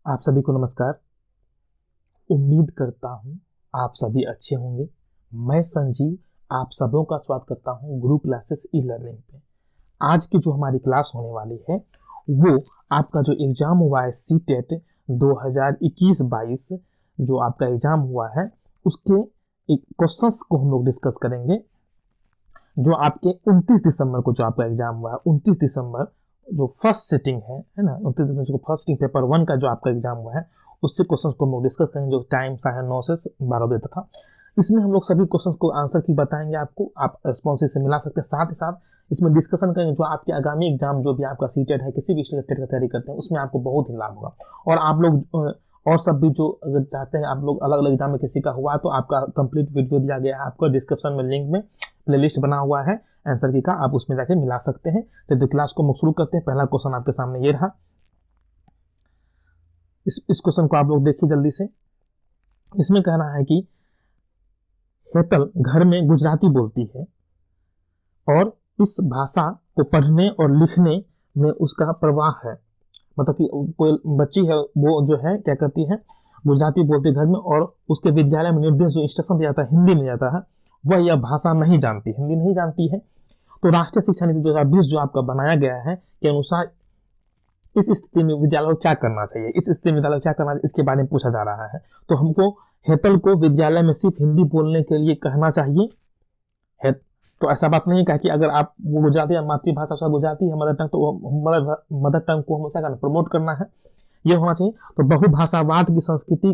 आप सभी को नमस्कार। उम्मीद करता हूँ आप सभी अच्छे होंगे। मैं संजीव आप सबों का स्वागत करता हूँ गुरु क्लासेस ई लर्निंग पे। आज की जो हमारी क्लास होने वाली है वो आपका जो एग्जाम हुआ है सीटेट 2021-22 जो आपका एग्जाम हुआ है उसके एक क्वेश्चंस को हम लोग डिस्कस करेंगे। जो आपके 29 दिसंबर को जो आपका एग्जाम हुआ है, 29 दिसंबर जो फर्स्ट सिटिंग है ना, 29 दिसंबर जो फर्स्ट सिटिंग पेपर 1 का जो आपका एग्जाम हुआ है उससे क्वेश्चंस को हम लोग डिस्कस करेंगे। जो टाइम था 9 से 12 बजे तक था। इसमें हम लोग सभी क्वेश्चंस को आंसर की बताएंगे आपको, आप रिस्पॉन्सिव से मिला सकते हैं। साथ ही साथ इसमें डिस्कशन करेंगे जो आपके आगामी एग्जाम जो भी आपका सीटेट है, किसी भी स्टेट का तैयारी करते हैं उसमें आपको बहुत ही लाभ होगा। और आप लोग और सब भी जो अगर चाहते हैं आप लोग अलग अलग एग्जाम में किसी का हुआ तो आपका कंप्लीट वीडियो दिया गया है आपको डिस्क्रिप्शन में, लिंक में प्लेलिस्ट बना हुआ है आंसर की का, आप उसमें जाके मिला सकते हैं। तो क्लास को हम शुरू करते हैं। पहला क्वेश्चन आपके सामने ये रहा। इस क्वेश्चन को आप लोग देखिए जल्दी से। इसमें कह रहा है कि हेतल घर में गुजराती बोलती है और इस भाषा को पढ़ने और लिखने में उसका प्रवाह है। मतलब कि कोई बच्ची है वो जो है क्या करती है, गुजराती बोलती है घर में, और उसके विद्यालय में निर्देश जो इंस्ट्रक्शन दिया जाता है हिंदी में जाता है, वह यह भाषा नहीं जानती, हिंदी नहीं जानती है। तो राष्ट्रीय शिक्षा नीति 2020 जो आपका बनाया गया है के अनुसार इस स्थिति में विद्यालय को क्या करना चाहिए, इस स्थिति में विद्यालय को क्या करना चाहिए इसके बारे में पूछा जा रहा है। तो हमको हेतल को विद्यालय में सिर्फ हिंदी बोलने के लिए कहना चाहिए है। तो ऐसा बात नहीं है कि अगर आप वो गुजराती मातृभाषा सब गुजराती है मदर टंग, तो मदर टंग को हमें क्या करना, प्रमोट करना है, ये होना चाहिए। तो बहुभाषावाद की संस्कृति,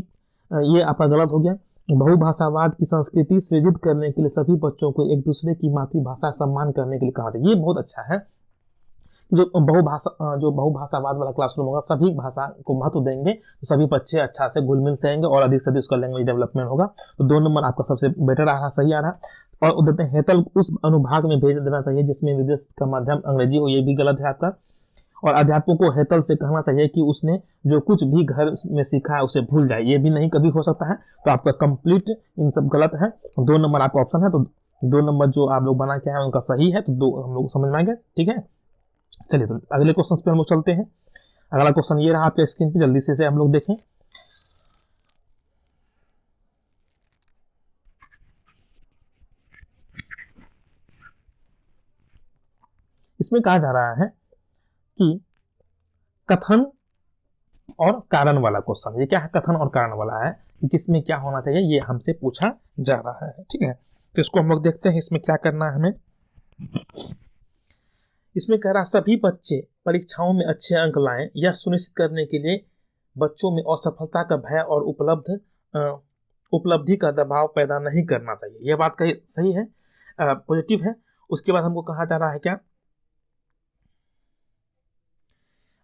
ये आपका गलत हो गया। बहुभाषावाद की संस्कृति सृजित करने के लिए सभी बच्चों को एक दूसरे की मातृभाषा सम्मान करने के लिए कहा चाहिए। ये बहुत अच्छा है। जो बहुभाषावाद वाला क्लासरूम होगा, सभी भाषा को महत्व देंगे तो सभी बच्चे अच्छा से घुल मिल सकेंगे और अधिक से अधिक उसका लैंग्वेज डेवलपमेंट होगा। तो 2 नंबर आपका सबसे बेटर आ रहा, सही आ रहा। और उधर हेतल उस अनुभाग में भेज देना चाहिए जिसमें निर्देश का माध्यम अंग्रेजी हो, ये भी गलत है आपका। और अध्यापकों को हेतल से कहना चाहिए कि उसने जो कुछ भी घर में सीखा है उसे भूल जाए, ये भी नहीं कभी हो सकता है। तो आपका कंप्लीट इन सब गलत है। 2 नंबर आपका ऑप्शन है। तो 2 नंबर जो आप लोग बना के आए उनका सही है। तो 2 हम लोग समझ में आएंगे, ठीक है। चलिए तो अगले क्वेश्चन पे हम लोग चलते हैं। अगला क्वेश्चन ये रहा आपके स्क्रीन पे, जल्दी से हम लोग देखें। इसमें कहा जा रहा है कि कथन और कारण वाला क्वेश्चन। ये क्या है, कथन और कारण वाला है कि किसमें क्या होना चाहिए, ये हमसे पूछा जा रहा है, ठीक है। तो इसको हम लोग देखते हैं इसमें क्या करना है हमें। इसमें कह रहा सभी बच्चे परीक्षाओं में अच्छे अंक लाएं, यह सुनिश्चित करने के लिए बच्चों में असफलता का भय और उपलब्धि का दबाव पैदा नहीं करना चाहिए। यह बात कही सही है, पॉजिटिव है। उसके बाद हमको कहा जा रहा है क्या,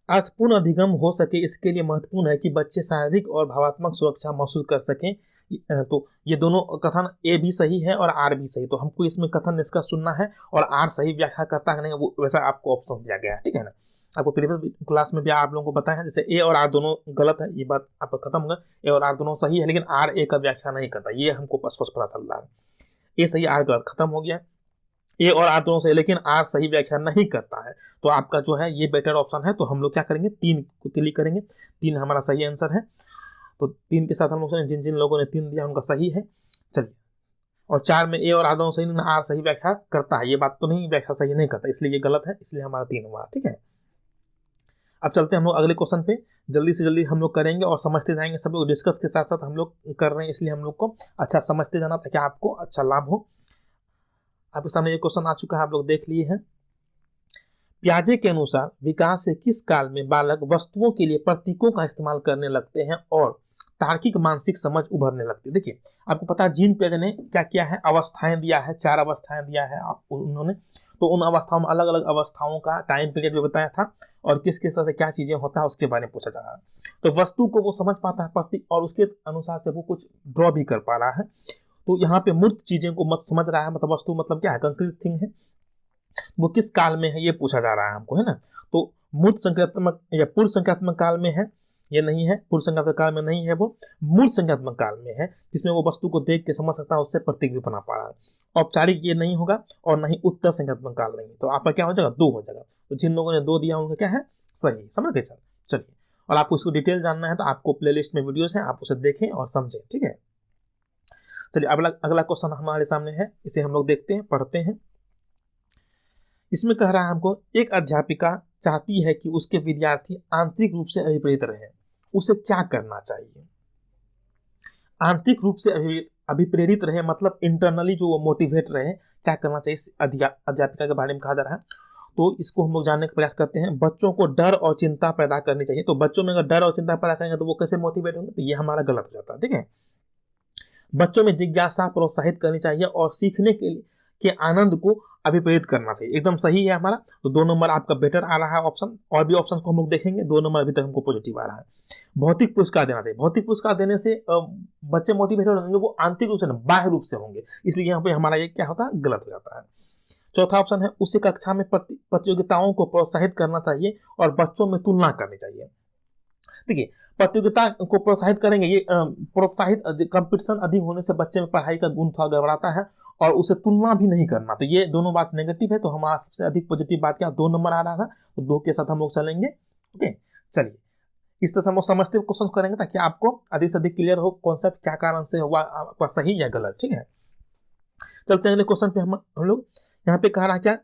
अर्थपूर्ण अधिगम हो सके इसके लिए महत्वपूर्ण है कि बच्चे शारीरिक और भावात्मक सुरक्षा महसूस कर सकें। तो ये दोनों कथन ए भी सही है और आर भी सही। तो हमको इसमें कथन इसका सुनना है और आर सही व्याख्या करता है नहीं, वो वैसा आपको ऑप्शन दिया गया है, ठीक है ना। आपको प्रीवियस क्लास में भी आप लोगों को बताया है, जैसे ए और आर दोनों गलत है, ये बात आपका खत्म होगा। ए और आर दोनों सही है लेकिन आर ए का व्याख्या नहीं करता, ये हमको स्पष्ट पता चल रहा है। ए सही आर गलत, खत्म हो गया। ए और आर दोनों सही लेकिन आर सही व्याख्या नहीं करता है। तो आपका जो है ये बेटर ऑप्शन है। तो हम लोग क्या करेंगे, 3 को क्लिक करेंगे। 3 हमारा सही आंसर है। तो 3 के साथ हम लोग जिन जिन लोगों ने 3 दिया उनका सही है। चलिए, और 4 में ए और आर दोनों सही नहीं, आर सही व्याख्या करता है, ये बात तो नहीं, व्याख्या सही नहीं करता, इसलिए ये गलत है, इसलिए हमारा 3 हुआ, ठीक है। अब चलते हैं हम लोग अगले क्वेश्चन पे। जल्दी से जल्दी हम लोग करेंगे और समझते जाएंगे, सब लोग डिस्कस के साथ साथ हम लोग कर रहे हैं, इसलिए हम लोग को अच्छा समझते जाना ताकि आपको अच्छा लाभ हो। आपके सामने ये क्वेश्चन आ चुका है, आप लोग देख लिए हैं। पियाजे के अनुसार विकास के किस काल में बालक वस्तुओं के लिए प्रतीकों का इस्तेमाल करने लगते हैं और तार्किक मानसिक समझ उभरने लगती है। देखिए, आपको पता है जीन पियाजे ने क्या किया है, अवस्थाएं दिया है, 4 अवस्थाएं दिया है उन्होंने। तो उन अवस्थाओं में अलग अलग अवस्थाओं का टाइम पीरियड भी बताया था और किस किस तरह से क्या चीजें होता है उसके बारे में पूछा जा रहा है। तो वस्तु को वो समझ पाता है प्रतीक, और उसके अनुसार से वो कुछ ड्रॉ भी कर पा रहा है। तो यहाँ पे मूर्त चीजें को मत समझ रहा है, मतलब वस्तु मतलब क्या है, कंक्रीट थिंग है, वो किस काल में है ये पूछा जा रहा है हमको, है ना। तो मूर्त संख्यात्मक या पूर्व संख्यात्मक काल में है, ये नहीं है, पूर्व संख्यात्मक काल में नहीं है, वो मूर्त संख्यात्मक काल में है जिसमें वो वस्तु को देख के समझ सकता है, उससे प्रतीक भी बना पा रहा है। औपचारिक ये नहीं होगा और नहीं उत्तर संख्यात्मक काल नहीं। तो आपका क्या हो जाएगा, 2 हो जाएगा। तो जिन लोगों ने 2 दिया उनका क्या है, सही, समझ गए। चलिए, और आपको इसको डिटेल जानना है तो आपको प्लेलिस्ट में वीडियोस हैं, आप उसे देखें और समझें, ठीक है। चलिए अगला अगला क्वेश्चन हमारे सामने है, इसे हम लोग देखते हैं, पढ़ते हैं। इसमें कह रहा है हमको, एक अध्यापिका चाहती है कि उसके विद्यार्थी आंतरिक रूप से अभिप्रेत रहे, उसे क्या करना चाहिए? आंतरिक रूप से अभिप्रेरित रहे मतलब इंटरनली जो वो मोटिवेट रहे, क्या करना चाहिए इस अध्यापिका के बारे में कहा जा रहा है। तो इसको हम लोग जानने का प्रयास करते हैं। बच्चों को डर और चिंता पैदा करनी चाहिए। तो बच्चों में अगर डर और चिंता पैदा करेंगे तो वो कैसे मोटिवेट होंगे? तो ये हमारा गलत हो जाता है, ठीक है। बच्चों में जिज्ञासा प्रोत्साहित करनी चाहिए और सीखने के आनंद को अभिप्रेरित करना चाहिए, एकदम सही है हमारा। तो 2 नंबर आपका बेटर आ रहा है ऑप्शन। और भी ऑप्शन को हम लोग देखेंगे, 2 नंबर अभी तक हमको पॉजिटिव आ रहा है। भौतिक पुरस्कार देना चाहिए। भौतिक पुरस्कार देने से बच्चे मोटिवेट होंगे, वो आंतरिक रूप से नहीं बाह्य रूप से होंगे, इसलिए यहाँ पे हमारा ये क्या होता है, गलत हो जाता है। चौथा ऑप्शन है, उसे कक्षा में प्रतियोगिताओं को प्रोत्साहित करना चाहिए और बच्चों में तुलना करनी चाहिए। देखिए, प्रतियोगिता को प्रोत्साहित करेंगे, ये प्रोत्साहित कंपटीशन अधिक होने से बच्चे में पढ़ाई का गुण थोड़ा गड़बड़ाता है और उसे तुलना भी नहीं करना। तो ये दोनों बात नेगेटिव है। तो हमारा सबसे अधिक पॉजिटिव बात क्या, 2 नंबर आ रहा था, तो 2 के साथ हम लोग चलेंगे। ओके, चलिए इस तरह से हम लोग समझते क्वेश्चन करेंगे ताकि आपको अधिक से अधिक क्लियर हो कॉन्सेप्ट क्या कारण से हुआ, आपका सही या गलत, ठीक है। चलते हैं अगले क्वेश्चन पे। हम लोग यहाँ पे कह रहा है क्या,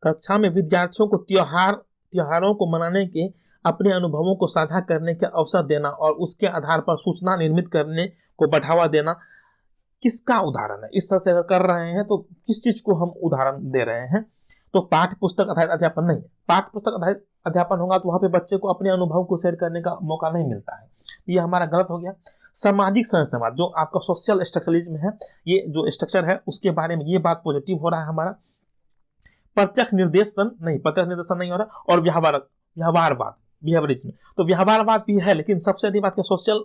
कक्षा में विद्यार्थियों को त्योहारों को मनाने के अपने अनुभवों को साझा करने के अवसर देना और उसके आधार पर सूचना निर्मित करने को बढ़ावा देना किसका उदाहरण है? इस तरह से अगर कर रहे हैं तो किस चीज को हम उदाहरण दे रहे हैं? तो पाठ्य पुस्तक आधारित अध्यापन नहीं है। पाठ्य पुस्तक आधारित अध्यापन होगा तो वहां पे बच्चे को अपने अनुभव को शेयर करने का मौका नहीं मिलता है, ये हमारा गलत हो गया। सामाजिक संरचना, जो आपका सोशल स्ट्रक्चरलिज्म है, ये जो स्ट्रक्चर है उसके बारे में ये बात पॉजिटिव हो रहा है हमारा। प्रत्यक्ष निर्देशन नहीं हो रहा। और व्यवहारवाद, बिहेवियरिज्म, तो व्यवहारवाद भी है, लेकिन सबसे अधिक बात सोशल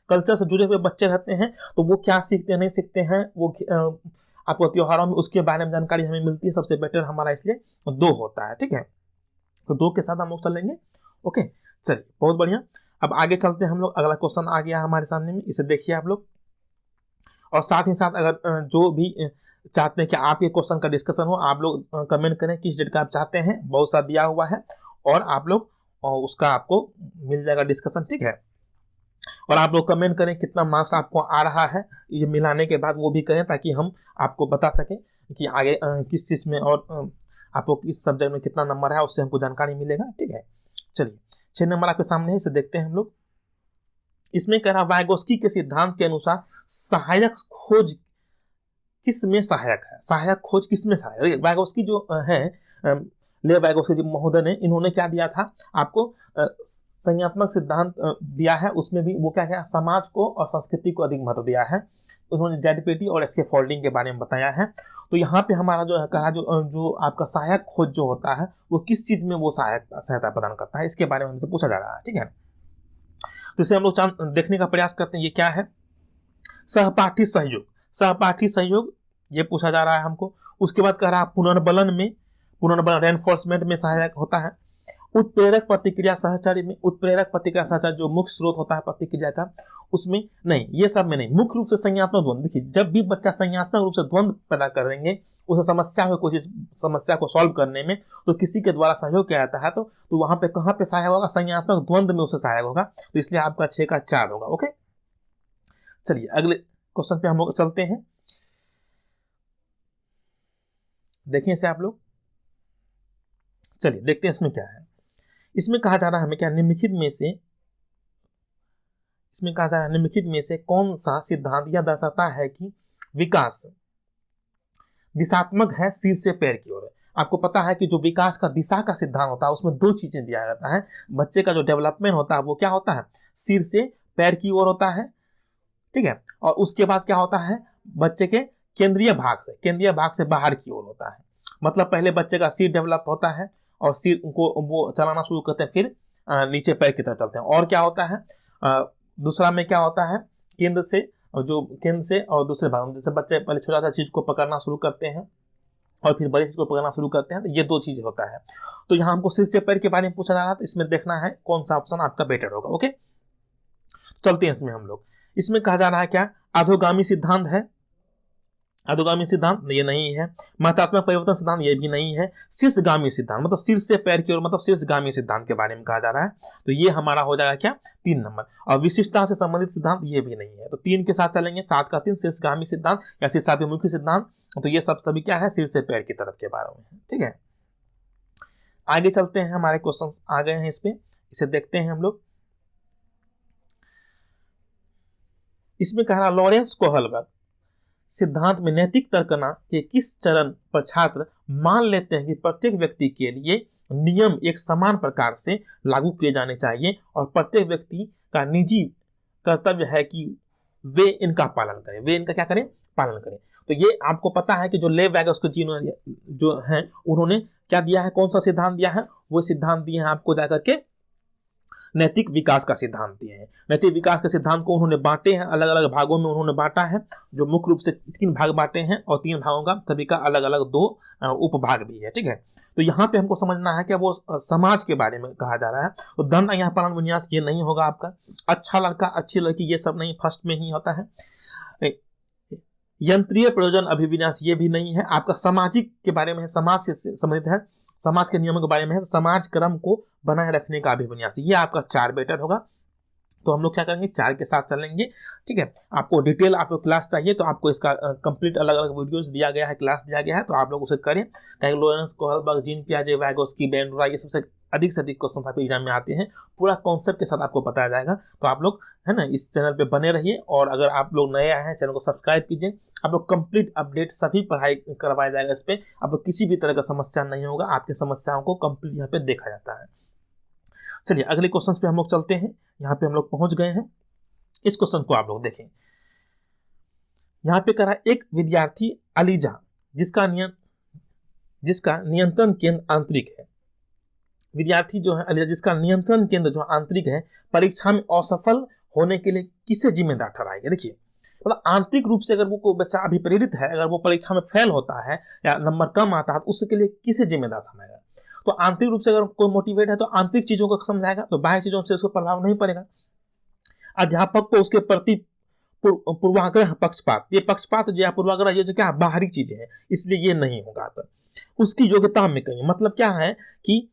कल्चर से जुड़े हुए बच्चे रहते हैं, तो वो क्या सीखते हैं नहीं सीखते हैं, वो आपको त्योहारों में उसके बारे में जानकारी हमें मिलती है। सबसे बेटर हमारा इसलिए 2 होता है, ठीक है। तो 2 के साथ हम लोग चलेंगे। ओके, चलिए बहुत बढ़िया। अब आगे चलते हैं हम लोग। अगला क्वेश्चन आ गया हमारे सामने में, इसे देखिए आप लोग। और साथ ही साथ अगर जो भी चाहते हैं कि आपके क्वेश्चन का डिस्कशन हो, आप लोग कमेंट करें किस डेट का आप चाहते हैं, बहुत सा दिया हुआ है और आप लोग उसका आपको मिल जाएगा डिस्कशन, ठीक है। और आप लोग कमेंट करें कितना मार्क्स आपको आ रहा है, ये मिलाने के बाद वो भी करें ताकि हम आपको बता सकें कि आगे किस चीज़ में और आपको किस सब्जेक्ट में कितना नंबर है, उससे हमको जानकारी मिलेगा, ठीक है। चलिए 6 नंबर आपके सामने है, इसे देखते हैं हम लोग। इसमें कह रहा वाइगोस्की के सिद्धांत के अनुसार सहायक खोज किस में सहायक है? सहायक खोज किस में सहायक? वाइगोस्की जो है, ले वाइगोस्की महोदय ने, इन्होंने क्या दिया था आपको, संज्ञात्मक सिद्धांत दिया है। उसमें भी वो क्या समाज को और संस्कृति को अधिक महत्व दिया है। उन्होंने जेडपीटी और इसके फोल्डिंग के बारे में बताया है। तो यहाँ पे हमारा जो है कहा, जो आपका सहायक खोज जो होता है वो किस चीज में वो सहायता प्रदान करता है, इसके बारे में हमसे पूछा जा रहा है, ठीक है। तो इसे हम लोग देखने का प्रयास करते हैं, ये क्या है। सहपाठी सहयोग ये पूछा जा रहा है हमको। उसके बाद कह रहा है पुनर्बलन रेनफोर्समेंट में सहायक होता है। उत्प्रेरक प्रतिक्रिया सहचर्य जो मुख्य स्रोत होता है प्रतिक्रिया का, उसमें नहीं, ये सब में नहीं। मुख्य रूप से संज्ञात्मक द्वंद, देखिए जब भी बच्चा संज्ञात्मक रूप से द्वंद पैदा करेंगे, उसे समस्या हो, कोई समस्या को सॉल्व करने में, तो किसी के द्वारा सहयोग किया जाता है, तो वहां पे कहां पे सहायक होगा, संज्ञात्मक द्वंद में उसे सहायक होगा। तो इसलिए आपका 6 का 4 होगा। ओके, चलिए अगले क्वेश्चन पे हम लोग चलते हैं, देखिए इसे आप लोग। चलिए देखते हैं इसमें क्या है। इसमें कहा जा रहा है हमें क्या, निम्नलिखित में से कौन सा सिद्धांत यह दर्शाता है कि विकास दिशात्मक है, सिर से पैर की ओर है। आपको पता है कि जो विकास का दिशा का सिद्धांत होता है उसमें 2 चीजें दिया जाता है। बच्चे का जो डेवलपमेंट होता है वो क्या होता है, सिर से पैर की ओर होता है, ठीक है। और उसके बाद क्या होता है, बच्चे के केंद्रीय भाग से बाहर की ओर होता है। मतलब पहले बच्चे का सिर डेवलप होता है और सिर को वो चलाना शुरू करते हैं, फिर नीचे पैर की तरफ चलते हैं। और क्या होता है, दूसरा में क्या होता है, केंद्र से और दूसरे भाग में, जैसे बच्चे पहले छोटा सा चीज को पकड़ना शुरू करते हैं और फिर बड़ी चीज को पकड़ना शुरू करते हैं, तो ये 2 चीज होता है। तो यहाँ हमको सिर से पैर के बारे में पूछा जा रहा है, तो इसमें देखना है कौन सा ऑप्शन आपका बेटर होगा। ओके, चलते हैं इसमें हम लोग। इसमें कहा जा रहा है क्या, अधोगामी सिद्धांत है, अधोगामी सिद्धांत ये नहीं है। महत्वात्मक परिवर्तन सिद्धांत ये भी नहीं है। शीर्षगामी सिद्धांत मतलब शीर्ष से पैर की ओर मतलब शीर्षगामी सिद्धांत के बारे में कहा जा रहा है, तो ये हमारा हो जाएगा क्या 3 नंबर। और विशिष्टता से संबंधित सिद्धांत ये भी नहीं है, तो 3 के साथ चलेंगे। 7 का 3 शीर्षगामी सिद्धांत या शीर्षाभिमुखी सिद्धांत, तो ये सब सभी क्या है शीर्ष से पैर की तरफ के बारे में है। ठीक है, आगे चलते हैं, हमारे क्वेश्चन आ गए हैं इस पे, इसे देखते हैं हम लोग। इसमें कह रहा लॉरेंस कोहलबर्ग सिद्धांत में नैतिक तर्कना के किस चरण पर छात्र मान लेते हैं कि प्रत्येक व्यक्ति के लिए नियम एक समान प्रकार से लागू किए जाने चाहिए और प्रत्येक व्यक्ति का निजी कर्तव्य है कि वे इनका पालन करें, वे इनका क्या करें, पालन करें। तो ये आपको पता है कि जो लेव वैगोस्की जो हैं उन्होंने क्या दिया है, कौन सा सिद्धांत दिया है, वो सिद्धांत दिए हैं आपको जाकर के नैतिक विकास का सिद्धांत दिए हैं। नैतिक विकास के सिद्धांत को उन्होंने बांटे हैं, अलग अलग भागों में उन्होंने बांटा है, जो मुख्य रूप से 3 भाग बांटे हैं और 3 भागों का सभी का अलग अलग 2 उपभाग भी है। ठीक है, तो यहाँ पे हमको समझना है कि वो समाज के बारे में कहा जा रहा है। तो दंड यहाँ पालन विन्यास ये नहीं होगा आपका, अच्छा लड़का अच्छी लड़की ये सब नहीं, फर्स्ट में ही होता है। यंत्रीय प्रयोजन अभिविन्यास ये भी नहीं है, आपका सामाजिक के बारे में है, समाज से संबंधित है, समाज के नियमों के बारे में है, समाज क्रम को बनाए रखने का अभिविन्यास, ये आपका 4 बेटर होगा। तो हम लोग क्या करेंगे 4 के साथ चलेंगे। ठीक है, आपको डिटेल आपको क्लास चाहिए तो आपको इसका कंप्लीट अलग अलग वीडियोस दिया गया है, क्लास दिया गया है, तो आप लोग उसे करें। कहीं लॉरेंस कोहलबर्ग, जीन पियाजे, वैगोस्की, बेंडोरा, ये सबसे अधिक से अधिक क्वेश्चन आपके एग्जाम में आते हैं, पूरा कॉन्सेप्ट के साथ आपको बताया जाएगा। तो आप लोग है ना इस चैनल पे बने रहिए, और अगर आप लोग नए आए हैं चैनल को सब्सक्राइब कीजिए। आप लोग कंप्लीट अपडेट सभी पढ़ाई करवाया जाएगा इस पे, आपको किसी भी तरह का समस्या नहीं होगा, आपकी समस्याओं को कंप्लीट यहाँ पे देखा जाता है। चलिए अगले क्वेश्चन पे हम लोग चलते हैं, यहाँ पे हम लोग पहुंच गए हैं। इस क्वेश्चन को आप लोग देखें, यहाँ पे कह रहा है एक विद्यार्थी अलीजा जिसका नियंत्रण केंद्र आंतरिक है, विद्यार्थी जो है अलीजा जिसका नियंत्रण केंद्र जो आंतरिक है, परीक्षा में असफल होने के लिए किसे जिम्मेदार ठहराएगा। देखिए मतलब आंतरिक रूप से अगर वो कोई बच्चा अभिप्रेरित है, अगर वो परीक्षा में फेल होता है या नंबर कम आता है तो उसके लिए किसे जिम्मेदार समझेगा। तो आंतरिक रूप से अगर कोई मोटिवेट है तो आंतरिक चीजों को समझाएगा, तो बाह्य चीजों से उसको प्रभाव नहीं पड़ेगा। अध्यापक को उसके प्रति पूर्वाग्रह पक्षपात, ये पक्षपात जो है पूर्वाग्रह ये जो क्या बाहरी चीजें हैं, इसलिए ये नहीं होगा आपका। उसकी योग्यता में कमी, मतलब क्या है कि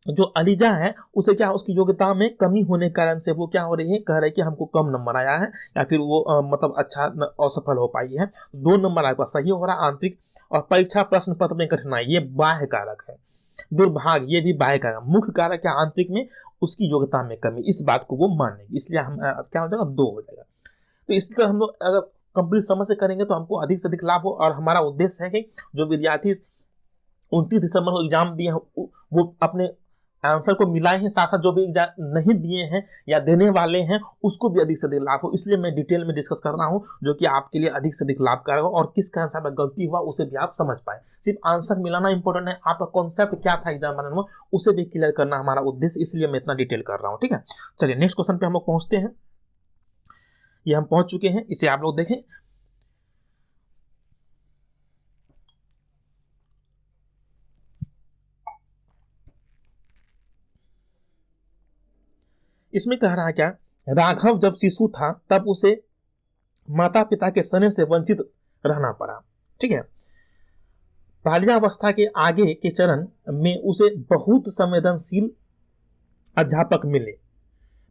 जो अलीजा है उसे क्या उसकी योग्यता में कमी होने के कारण से वो क्या हो रही है, कह रहे कि हमको कम नंबर आया है या फिर वो मतलब अच्छा असफल हो पाई है। 2 नंबर आपका सही हो रहा है आंतरिक। और परीक्षा प्रश्न पत्र में कठिनाई ये बाह्य कारक है, दुर्भाग्य ये भी बाह्य कारक, मुख्य कारक क्या आंतरिक में उसकी योग्यता में कमी, इस बात को वो मानेगी, इसलिए हम क्या हो जाएगा 2 हो जाएगा। तो इसलिए हम लोग अगर कंप्लीट समझ से करेंगे तो हमको अधिक से अधिक लाभ हो। और हमारा उद्देश्य है कि जो विद्यार्थी 29 दिसंबर को एग्जाम दिए हैं वो अपने आंसर को मिलाए हैं, साथ साथ जो भी नहीं दिए हैं या देने वाले हैं उसको भी अधिक से अधिक लाभ हो, इसलिए मैं डिटेल में डिस्कस कर रहा हूं जो कि आपके लिए अधिक से अधिक लाभकारक हो और किसका आंसर में गलती हुआ उसे भी आप समझ पाए। सिर्फ आंसर मिलाना इंपॉर्टेंट है, आपका कॉन्सेप्ट क्या था एग्जाम बनाने में उसे भी क्लियर करना हमारा उद्देश्य, इसलिए मैं इतना डिटेल कर रहा हूँ। ठीक है, चलिए नेक्स्ट क्वेश्चन पे हम लोग पहुंचते हैं। ये हम पहुंच चुके हैं, इसे आप लोग देखें। इसमें कह रहा है क्या, राघव जब शिशु था तब उसे माता पिता के स्नेह से वंचित रहना पड़ा। ठीक है, बाल्यावस्था के आगे के चरण में उसे बहुत संवेदनशील अध्यापक मिले,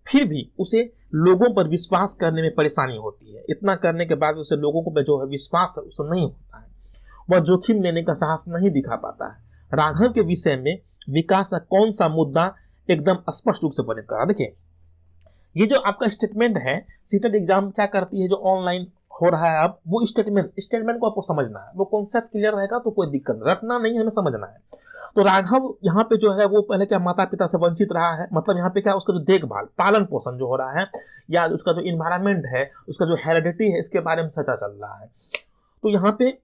फिर भी उसे लोगों पर विश्वास करने में परेशानी होती है। इतना करने के बाद भी उसे लोगों पर जो है विश्वास उसे नहीं होता है, वह जोखिम लेने का साहस नहीं दिखा पाता है। राघव के विषय में विकास का कौन सा मुद्दा एकदम स्पष्ट रूप से वर्णित करा। देखिए ये जो आपका स्टेटमेंट है, सीटेट एग्जाम क्या करती है जो ऑनलाइन हो रहा है, अब वो स्टेटमेंट को आपको समझना है, वो कॉन्सेप्ट क्लियर रहेगा तो कोई दिक्कत नहीं, रटना नहीं, हमें समझना है। तो राघव यहाँ पे जो है वो पहले क्या माता पिता से वंचित रहा है, मतलब यहाँ पे क्या उसका जो देखभाल पालन पोषण जो हो रहा है या उसका जो इन्वायरमेंट है, उसका जो हेरिडिटी है, इसके बारे में चर्चा चल रहा है। तो यहाँ पे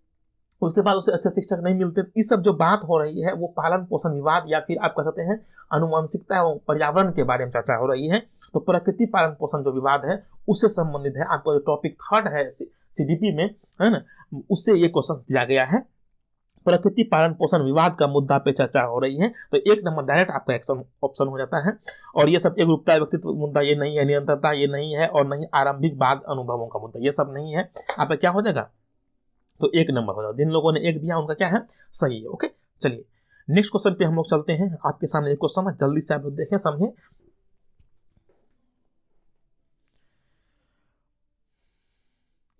उसके बाद उसे अच्छे शिक्षक नहीं मिलते, ये सब जो बात हो रही है वो पालन पोषण विवाद या फिर आप कह सकते हैं अनुवांशिकता एवं पर्यावरण के बारे में चर्चा हो रही है। तो प्रकृति पालन पोषण जो विवाद है उससे संबंधित है, आपका जो टॉपिक 3 है सीडीपी में है ना, उससे ये क्वेश्चन दिया गया है। प्रकृति पालन पोषण विवाद का मुद्दा पे चर्चा हो रही है, तो 1 नंबर डायरेक्ट आपका ऑप्शन हो जाता है। और ये सब एकरूपता व्यक्तित्व मुद्दा ये नहीं है, निरंतरता ये नहीं है, और नहीं आरंभिक बाद अनुभवों का मुद्दा, ये सब नहीं है, आपका क्या हो जाएगा तो 1 नंबर हो जाएगा। जिन लोगों ने 1 दिया उनका क्या है, सही है। ओके, चलिए नेक्स्ट क्वेश्चन पे हम लोग चलते हैं। आपके सामने एक क्वेश्चन है, जल्दी से आप लोग देखें, समझें।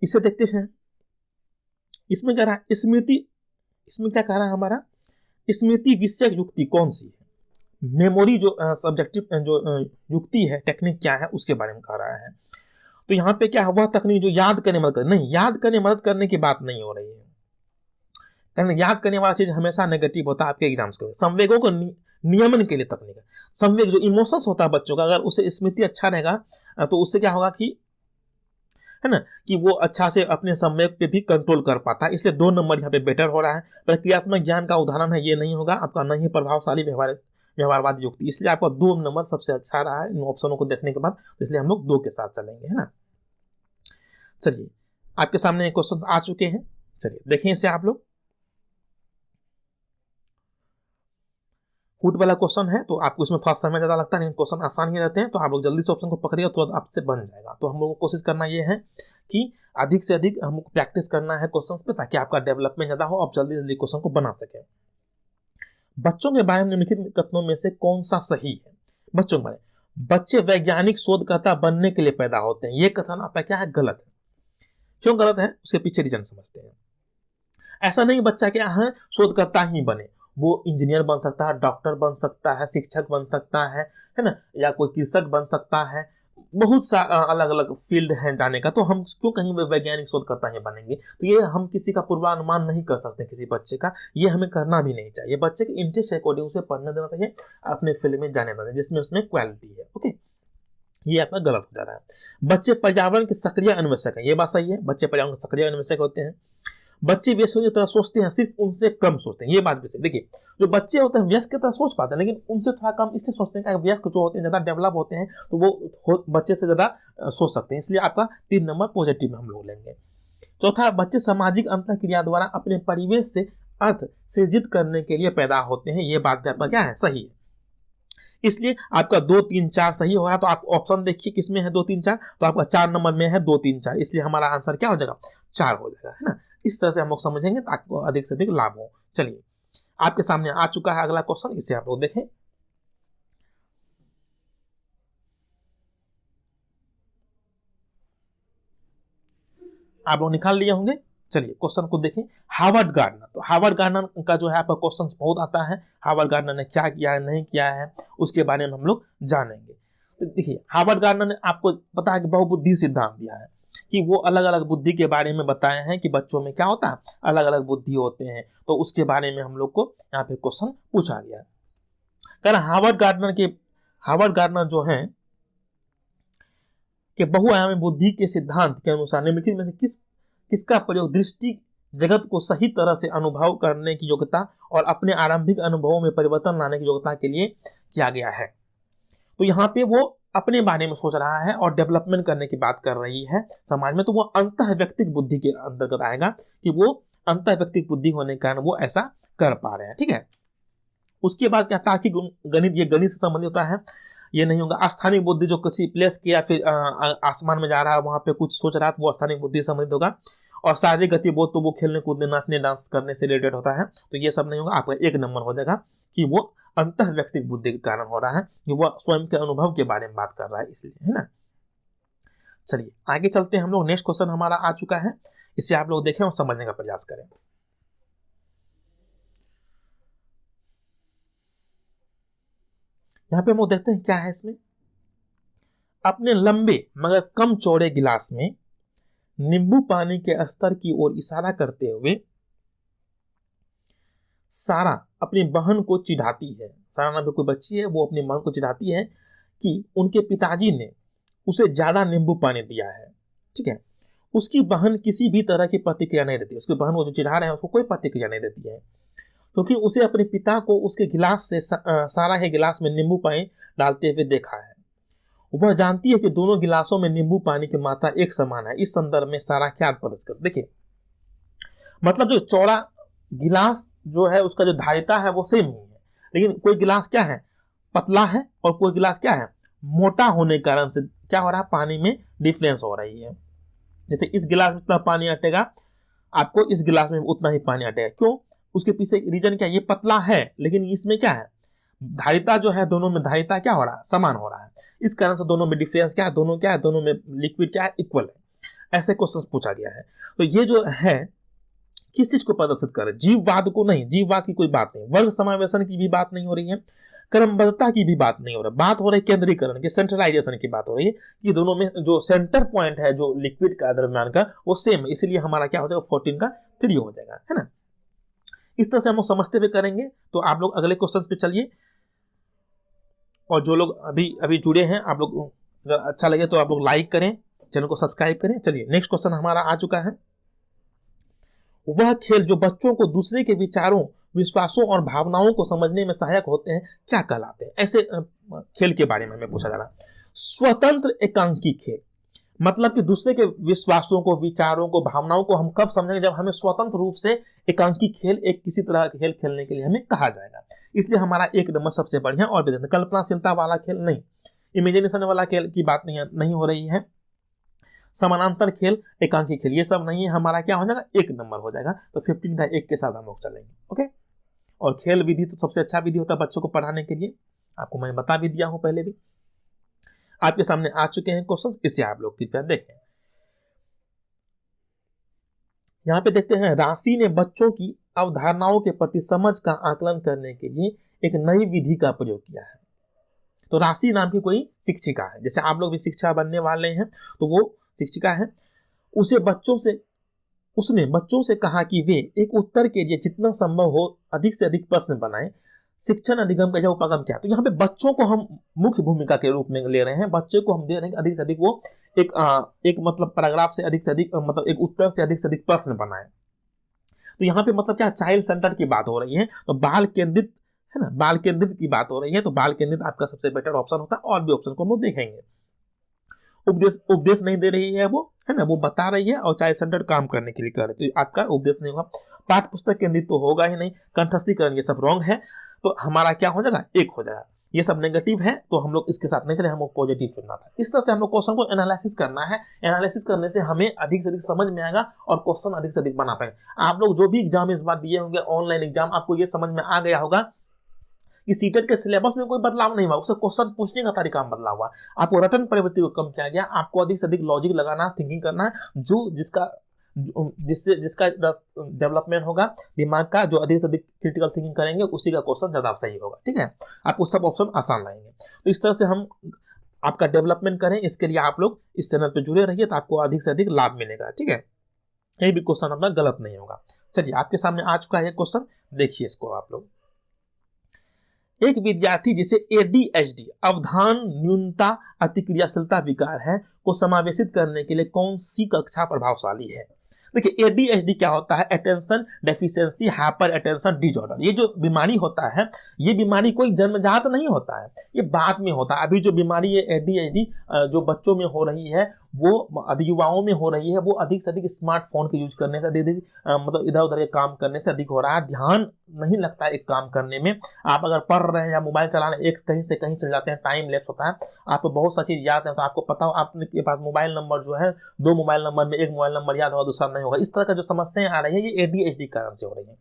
इसे देखते हैं। इसमें कह रहा है स्मृति, इसमें क्या कह रहा है हमारा, स्मृति विषयक युक्ति कौन सी है, मेमोरी जो सब्जेक्टिव जो युक्ति है, टेक्निक क्या है, उसके बारे में कह रहा है। तो यहाँ पे क्या है, वह तकनीक जो याद करने मदद कर, नहीं, याद करने मदद करने की बात नहीं हो रही है। याद करने वाला चीज हमेशा नेगेटिव होता है आपके एग्जाम्स के लिए। संवेगों को नियमन के लिए तकनीक है। संवेग जो इमोशंस होता है बच्चों का, अगर उसे स्मृति अच्छा रहेगा तो उससे क्या होगा कि, है ना, कि वो अच्छा से अपने संवेग पे भी कंट्रोल कर पाता है। इसलिए 2 नंबर यहाँ पे बेटर हो रहा है। प्रक्रियात्मक ज्ञान का उदाहरण है, ये नहीं होगा आपका, नहीं प्रभावशाली व्यवहारवादी युक्ति, इसलिए आपका 2 नंबर सबसे अच्छा रहा है इन ऑप्शनों को देखने के बाद। तो इसलिए हम लोग 2 के साथ चलेंगे, है ना। चलिए आपके सामने क्वेश्चन आ चुके हैं, चलिए देखें इसे आप लोग। कूट वाला क्वेश्चन है तो आपको इसमें थोड़ा समय ज्यादा लगता है, लेकिन क्वेश्चन आसान ही रहते हैं। तो आप लोग जल्दी से ऑप्शन को पकड़िए तो आपसे बन जाएगा। तो हम लोग को कोशिश करना ये है कि अधिक से अधिक हमको प्रैक्टिस करना है क्वेश्चंस पे, ताकि आपका डेवलपमेंट ज्यादा हो, आप जल्दी जल्दी क्वेश्चन को बना सके। बच्चों के बारे में निम्नलिखित कथनों में से कौन सा सही है। बच्चों के बारे में, बच्चे वैज्ञानिक शोधकर्ता बनने के लिए पैदा होते हैं, ये कथन आपका क्या है, गलत है। क्यों गलत है, उसके पीछे रीजन समझते हैं। ऐसा नहीं बच्चा क्या है शोधकर्ता ही बने, वो इंजीनियर बन सकता है, डॉक्टर बन सकता है, शिक्षक बन सकता है ना, या कोई कृषक बन सकता है। बहुत सा अलग अलग फील्ड है जाने का। तो हम क्यों कहेंगे वैज्ञानिक शोधकर्ता ही बनेंगे। तो ये हम किसी का पूर्वानुमान नहीं कर सकते किसी बच्चे का, ये हमें करना भी नहीं चाहिए। बच्चे के इंटरेस्ट के अकॉर्डिंग उसे पढ़ने देना चाहिए, अपने फील्ड में जाने देना जिसमें उसमें क्वालिटी है। ओके, ये आपका गलत हो जा रहा है। बच्चे पर्यावरण के सक्रिय अन्वेषक हैं, ये बात सही है, बच्चे पर्यावरण के सक्रिय अन्वेषक होते हैं। बच्चे वयस्कों की तरह सोचते हैं, सिर्फ उनसे कम सोचते हैं, ये बात भी सही। देखिए जो बच्चे होते हैं वयस्क की तरह सोच पाते हैं, लेकिन उनसे थोड़ा कम इसलिए सोचते हैं कि वयस्क जो होते हैं ज्यादा डेवलप होते हैं, तो वो बच्चे से ज्यादा सोच सकते हैं, इसलिए आपका 3 नंबर पॉजिटिव में हम लोग लेंगे। चौथा, बच्चे सामाजिक अंतर क्रिया द्वारा अपने परिवेश से अर्थ सृजित करने के लिए पैदा होते हैं, ये बात भी आपका क्या है, सही है। इसलिए आपका 2, 3, 4 सही हो रहा है। तो आप ऑप्शन देखिए किसमें है 2, 3, 4, तो आपका 4 नंबर में है 2, 3, 4, इसलिए हमारा आंसर क्या हो जाएगा, 4 हो जाएगा, है ना। इस तरह से हम लोग समझेंगे तो आपको अधिक से अधिक लाभ हो। चलिए आपके सामने आ चुका है अगला क्वेश्चन, इसे आप लोग देखें। आप लोग निकाल लिए होंगे, चलिए क्वेश्चन को देखें। हार्वर्ड गार्डनर, तो हार्वर्ड गार्डनर का जो है आपका क्वेश्चन बहुत आता है, हार्वर्ड गार्डनर ने क्या किया है नहीं किया है उसके बारे में हम लोग जानेंगे। तो देखिए हार्वर्ड गार्डनर ने आपको पता है कि बहुबुद्धि सिद्धांत दिया है, कि वो अलग अलग बुद्धि के बारे में बताए हैं कि बच्चों में क्या होता है, अलग अलग बुद्धि होते हैं। तो उसके बारे में हम लोग को यहाँ पे क्वेश्चन पूछा गया है। कारण हार्वर्ड गार्डनर जो है कि बहुआयामी बुद्धि के सिद्धांत के अनुसार निम्नलिखित में से किसका प्रयोग दृष्टि जगत को सही तरह से अनुभव करने की योग्यता और अपने आरंभिक अनुभवों में परिवर्तन लाने की योग्यता के लिए किया गया है। तो यहाँ पे वो अपने बारे में सोच रहा है और डेवलपमेंट करने की बात कर रही है समाज में, तो वो अंतः व्यक्तिक बुद्धि के अंतर्गत आएगा कि वो अंतः व्यक्तिक बुद्धि होने के कारण वो ऐसा कर पा रहे हैं। ठीक है, उसके बाद क्या तार्किक गणित, ये गणित से संबंधित होता है, ये नहीं होगा। स्थानिक बुद्धि जो किसी प्लेस के या फिर आसमान में जा रहा है वहां पे कुछ सोच रहा है, वो स्थानिक बुद्धि से संबंधित होगा। और शारीरिक गतिबोध तो वो खेलने कूदने नाचने डांस करने से रिलेटेड होता है, तो ये सब नहीं होगा। आपका 1 नंबर हो जाएगा कि वो अंतः व्यक्तिक बुद्धि के कारण हो रहा है, कि वो स्वयं के अनुभव के बारे में बात कर रहा है, इसलिए, है ना। चलिए आगे चलते हैं हम लोग। नेक्स्ट क्वेश्चन हमारा आ चुका है, इसे आप लोग देखें और समझने का प्रयास करें। यहाँ पे हम लोग देखते हैं क्या है इसमें। अपने लंबे मगर कम चौड़े गिलास में नींबू पानी के स्तर की ओर इशारा करते हुए सारा अपनी बहन को चिढ़ाती है। सारा नाम की कोई बच्ची है, वो अपनी बहन को चिढ़ाती है कि उनके पिताजी ने उसे ज्यादा नींबू पानी दिया है। ठीक है, उसकी बहन किसी भी तरह की प्रतिक्रिया नहीं देती, उसकी बहन वो जो चिढ़ा रहे हैं उसको कोई प्रतिक्रिया नहीं देती है, क्योंकि उसे अपने पिता को उसके गिलास से सारा ही गिलास में नींबू पानी डालते हुए देखा है। वह जानती है कि दोनों गिलासों में नींबू पानी की मात्रा एक समान है। इस संदर्भ में सारा क्या प्रदर्शित कर, देखिए मतलब जो चौड़ा गिलास जो है उसका जो धारिता है वो सेम ही है, लेकिन कोई गिलास क्या है पतला है और कोई गिलास क्या है मोटा होने के कारण से क्या हो रहा है, पानी में डिफरेंस हो रही है। जैसे इस गिलास में पानी अटेगा आपको इस गिलास में उतना ही पानी अटेगा। क्यों? उसके पीछे रीजन क्या है? ये पतला है लेकिन इसमें क्या है, धारिता जो है, दोनों में धारिता क्या हो रहा है, समान हो रहा है। इस कारण से दोनों में डिफरेंस क्या है, दोनों क्या है, दोनों में लिक्विड क्या है, इक्वल है। ऐसे क्वेश्चन पूछा गया है। तो ये जो है किस चीज को प्रदर्शित कर रहे, जीववाद को नहीं, जीववाद की कोई बात नहीं, वर्ग समावेशन की भी बात नहीं हो रही है, क्रमबद्धता की भी बात नहीं हो रही, बात हो रही है केंद्रीकरण की, सेंट्रलाइजेशन की बात हो रही है कि दोनों में जो सेंटर पॉइंट है जो लिक्विड का द्रव्यमान का वो सेम, इसलिए हमारा क्या हो जाएगा 14 का 3 हो जाएगा, है ना। इस तरह से हम लोग समझते हुए करेंगे। तो आप लोग अगले क्वेश्चन पे चलिए, और जो लोग अभी अभी जुड़े हैं, आप लोग अगर अच्छा लगे तो आप लोग लाइक करें, चैनल को सब्सक्राइब करें। चलिए नेक्स्ट क्वेश्चन हमारा आ चुका है। वह खेल जो बच्चों को दूसरे के विचारों, विश्वासों और भावनाओं को समझने में सहायक होते हैं क्या कहलाते हैं? ऐसे खेल के बारे में हमें पूछा जा रहा है। स्वतंत्र एकांकी खेल, मतलब कि दूसरे के विश्वासों को, विचारों को, भावनाओं को हम कब समझेंगे? जब हमें स्वतंत्र रूप से एकांकी खेल, एक किसी तरह का खेल खेलने के लिए हमें कहा जाएगा। इसलिए हमारा 1 नंबर सबसे बढ़िया। और भी कल्पनाशीलता वाला खेल नहीं, इमेजिनेशन वाला खेल की बात नहीं हो रही है। समानांतर खेल, एकांकी खेल, ये सब नहीं है। हमारा क्या हो जाएगा? 1 नंबर हो जाएगा। तो 15 का 1 के साथ हम लोग चलेंगे। ओके। और खेल विधि तो सबसे अच्छा विधि होता है बच्चों को पढ़ाने के लिए, आपको मैं बता भी दिया हूं पहले भी। आपके सामने आ चुके हैं क्वेश्चंस, इसे आप लोग कृपया देखें। यहां पे देखते हैं, राशि ने बच्चों की अवधारणाओं के प्रति समझ का आकलन करने के लिए एक नई विधि का प्रयोग किया है। तो राशि नाम की कोई शिक्षिका है, जैसे आप लोग भी शिक्षा बनने वाले हैं, तो वो शिक्षिका है। उसने बच्चों से कहा कि वे एक उत्तर के लिए जितना संभव हो अधिक से अधिक प्रश्न बनाएं। शिक्षण अधिगम का यह उपगम क्या? तो यहाँ पे बच्चों को हम मुख्य भूमिका के रूप में ले रहे हैं। बच्चे को हम दे रहे हैं अधिक से अधिक वो एक मतलब पैराग्राफ से अधिक से अधिक मतलब एक उत्तर से अधिक प्रश्न बनाए। तो यहाँ पे मतलब क्या, चाइल्ड सेंटर की बात हो रही है, तो बाल केंद्रित है ना, बाल केंद्रित की बात हो रही है। तो बाल केंद्रित आपका सबसे बेटर ऑप्शन होता है। और भी ऑप्शन को हम लोग देखेंगे। उपदेश नहीं दे रही है वो, है ना, वो बता रही है और चाइल्ड सेंटर काम करने के लिए कर रही है, तो आपका उपदेश नहीं होगा। पाठ्य पुस्तक केंद्रित तो होगा ही नहीं। कंठस्थीकरण ये सब रॉन्ग है, तो हमारा क्या हो जाएगा? 1 हो जाएगा। ये सब नेगेटिव है, तो हम लोग इसके साथ नहीं चले, हमको पॉजिटिव चुनना था। इस तरह से हम लोग क्वेश्चन को एनालिसिस करना है। एनालिसिस करने से हमें अधिक से अधिक समझ में आएगा और क्वेश्चन अधिक से अधिक बना पाएंगे। आप लोग जो भी एग्जाम इस बार दिए होंगे, ऑनलाइन एग्जाम, आपको ये समझ में आ गया होगा कि सीटेट के सिलेबस में कोई बदलाव नहीं हुआ, उससे क्वेश्चन पूछने का तरीका में बदलाव हुआ। आपको रटन प्रवृत्ति को कम किया गया। आपको अधिक से अधिक लॉजिक लगाना, थिंकिंग करना है, जिसका डेवलपमेंट होगा दिमाग का, जो अधिक से अधिक क्रिटिकल थिंकिंग करेंगे उसी का क्वेश्चन ज्यादा सही होगा। ठीक है, आपको सब ऑप्शन आसान लाएंगे। तो इस तरह से हम आपका डेवलपमेंट करें, इसके लिए आप लोग इस चैनल पर जुड़े रहिए, तो आपको अधिक से अधिक लाभ मिलेगा। ठीक है, कहीं भी क्वेश्चन अपना गलत नहीं होगा। चलिए, आपके सामने आ चुका है क्वेश्चन, देखिए इसको आप लोग। एक विद्यार्थी जिसे ADHD, अवधान न्यूनता अतिक्रियाशीलता विकार है, को समावेशित करने के लिए कौन सी कक्षा प्रभावशाली है? देखिए, ADHD क्या होता है? Attention deficiency hyper attention disorder. ये जो बीमारी होता है, ये बीमारी कोई जन्मजात नहीं होता है, ये बाद में होता है। अभी जो बीमारी है ADHD जो बच्चों में हो रही है, वो युवाओं में हो रही है, वो अधिक से अधिक स्मार्टफोन के यूज करने से, अधिक मतलब इधर उधर के काम करने से अधिक हो रहा है। ध्यान नहीं लगता है एक काम करने में। आप अगर पढ़ रहे हैं या मोबाइल चला रहे हैं, एक कहीं से कहीं चल जाते हैं, टाइम लैप्स होता है। आपको बहुत सा चीज याद है, तो आपको पता हो आपके पास मोबाइल नंबर जो है, 2 मोबाइल नंबर में 1 मोबाइल नंबर याद होगा, दूसरा नहीं होगा। इस तरह का जो समस्याएं आ रही है, ये ADHD कारण से हो रही है।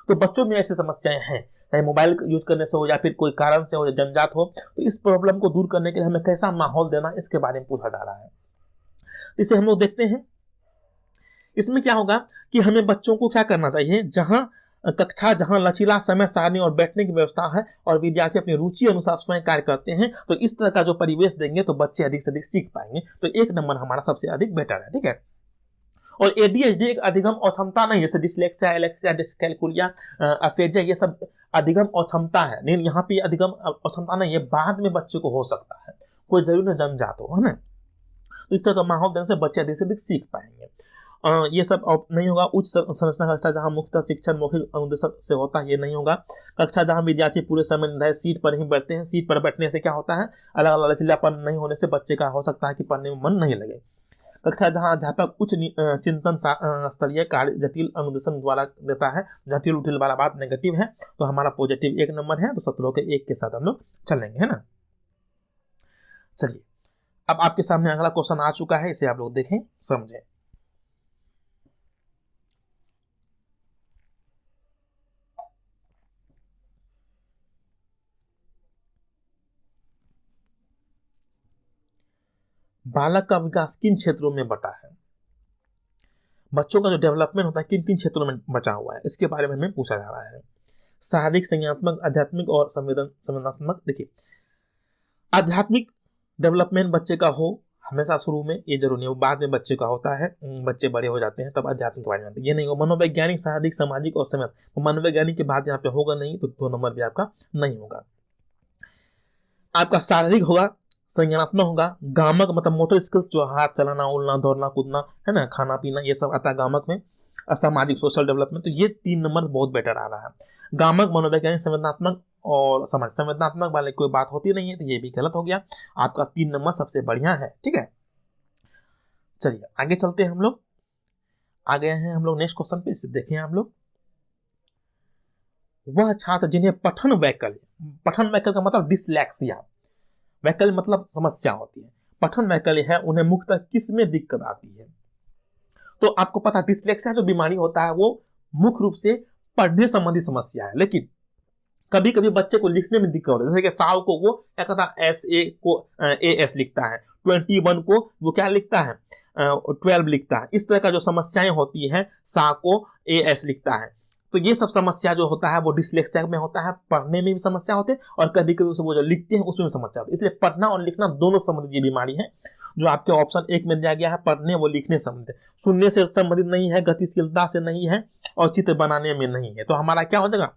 तो बच्चों में ऐसी समस्याएं हैं, चाहे मोबाइल यूज करने से हो या फिर कोई कारण से हो या जन्मजात हो। तो इस प्रॉब्लम को दूर करने के लिए हमें कैसा माहौल देना, इसके बारे में पूछा जा रहा है। इसे हम लोग देखते हैं। इसमें क्या होगा कि हमें बच्चों को क्या करना चाहिए, जहां लचीला समय सारणी और बैठने की व्यवस्था है और विद्यार्थी अपनी रुचि अनुसार स्वयं कार्य करते हैं, तो इस तरह का जो परिवेश देंगे तो बच्चे अधिक से अधिक सीख पाएंगे। तो 1 नंबर हमारा सबसे अधिक बेटर है। ठीक है, और ADHD एक अधिगम अक्षमता नहीं, जैसे डिसलेक्सिया, एलेक्सिया, डिस्कैलकुलिया, अफेजिया, ये सब अधिगम अक्षमता है। लेकिन यहाँ पे अधिगम अक्षमता नहीं, ये बाद में बच्चे को हो सकता है, कोई जरूर न जन्मजात हो, है ना। तो इस तरह का माहौल देने से बच्चे अधिक से अधिक सीख पाएंगे। ये सब नहीं होगा। उच्च संरचना कक्षा जहां मुख्य शिक्षण मौखिक अनुदेशक से होता है, ये नहीं होगा। कक्षा जहां विद्यार्थी पूरे समय निर्धारित सीट पर ही बैठते हैं। सीट पर बैठने से क्या होता है, अलग अलग लचीलापन नहीं होने से बच्चे का हो सकता है कि पढ़ने में मन नहीं लगे। कक्षा जहां अध्यापक उच्च चिंतन स्तरीय कार्य जटिल अनुदेशन द्वारा देता है, जटिल उटिल वाला बात नेगेटिव है, तो हमारा पॉजिटिव 1 नंबर है। तो 17 के 1 के साथ हम लोग चलेंगे, है ना। चलिए, अब आपके सामने अगला क्वेश्चन आ चुका है, इसे आप लोग देखें, समझें। बालक का विकास किन क्षेत्रों में बटा है, बच्चों का जो डेवलपमेंट होता है किन किन क्षेत्रों में बचा हुआ है, इसके बारे में हमें पूछा जा रहा है। शारीरिक, संज्ञानात्मक, आध्यात्मिक और संवेदनात्मक। देखिए, आध्यात्मिक डेवलपमेंट बच्चे का हो हमेशा शुरू में, ये जरूरी नहीं, वो बाद में बच्चे का होता है, बच्चे बड़े हो जाते हैं तब आध्यात्म के बारे में आते हैं। ये नहीं हो मनोवैज्ञानिक, शारीरिक, सामाजिक और समय, तो मनोवैज्ञानिक की बात यहाँ पे होगा नहीं, तो 2 नंबर भी आपका नहीं होगा। आपका शारीरिक होगा, संज्ञानात्मक होगा, गामक मतलब मोटर स्किल्स, जो हाथ चलाना, उड़ना, दौड़ना, कूदना है ना, खाना पीना, ये सब आता है गामक में। असामाजिक, सोशल डेवलपमेंट, तो ये 3 नंबर बहुत बेटर आ रहा है। गामक, मनोवैज्ञानिक, संवेदनात्मक और समाज। संवेदनात्मक वाले कोई बात होती नहीं है, तो ये भी गलत हो गया। आपका 3 नंबर सबसे बढ़िया है, ठीक है। चलिए आगे चलते हैं, हम लोग आ गए हैं हम लोग नेक्स्ट क्वेश्चन पे। इसे देखें हम लोग, वह छात्र जिन्हें पठन वैकल्य, पठन वैकल्य का मतलब डिसलेक्सिया, वैकल्य मतलब समस्या होती है, पठन वैकल्य है, उन्हें मुख्यतः किस में दिक्कत आती है। तो आपको पता है डिसलेक्सिया जो बीमारी होता है वो मुख्य रूप से पढ़ने संबंधी समस्या है, लेकिन कभी कभी बच्चे को लिखने में दिक्कत होती है। जैसे कि साव को वो क्या कहता है, एस ए को ए एस लिखता है, 21 को वो क्या लिखता है, 12 लिखता है। इस तरह का जो समस्याएं होती है, सा को ए एस लिखता है। तो ये सब समस्या जो होता है वो डिसलेक्सिया में होता है, पढ़ने में भी समस्या होती है और कभी कभी उसे वो जो लिखते हैं उसमें भी समस्या होती है। इसलिए पढ़ना और लिखना दोनों संबंधित ये बीमारी है, जो आपके ऑप्शन 1 में दिया गया है, पढ़ने व लिखने संबंधित, सुनने से संबंधित नहीं है, गतिशीलता से नहीं है और चित्र बनाने में नहीं है। तो हमारा क्या हो जाएगा,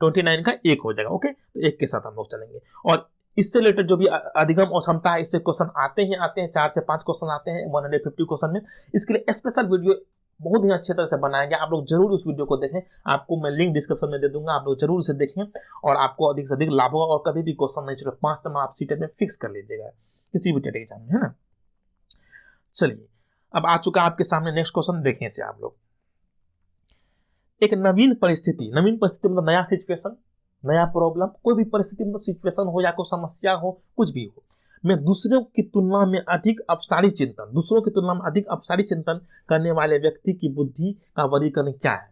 29 का 1 हो जाएगा। ओके, तो 1 के साथ हम लोग चलेंगे। और इससे रिलेटेड जो भी अधिगम और क्षमता है, इससे क्वेश्चन आते हैं, 4 से 5 क्वेश्चन आते हैं 150 क्वेश्चन में। इसके लिए स्पेशल वीडियो बहुत ही अच्छे तरह से बनाया गया, आप लोग जरूर उस वीडियो को देखें। आपको मैं लिंक डिस्क्रिप्शन में दे दूंगा, आप लोग जरूर इसे देखें और आपको अधिक से अधिक लाभ होगा। और कभी भी क्वेश्चन नहीं चले, 5 नंबर आप सीटेट में फिक्स कर लीजिएगा किसी भी टेट एग्जाम में, है ना। चलिए, अब आ चुका आपके सामने नेक्स्ट क्वेश्चन, देखें इसे आप लोग। एक नवीन परिस्थिति मतलब नया सिचुएशन, नया प्रॉब्लम, कोई भी परिस्थिति मतलब सिचुएशन हो या कोई समस्या हो, कुछ भी हो, में दूसरों की तुलना में अधिक अपसारी चिंतन करने वाले व्यक्ति की बुद्धि का वर्गीकरण क्या है।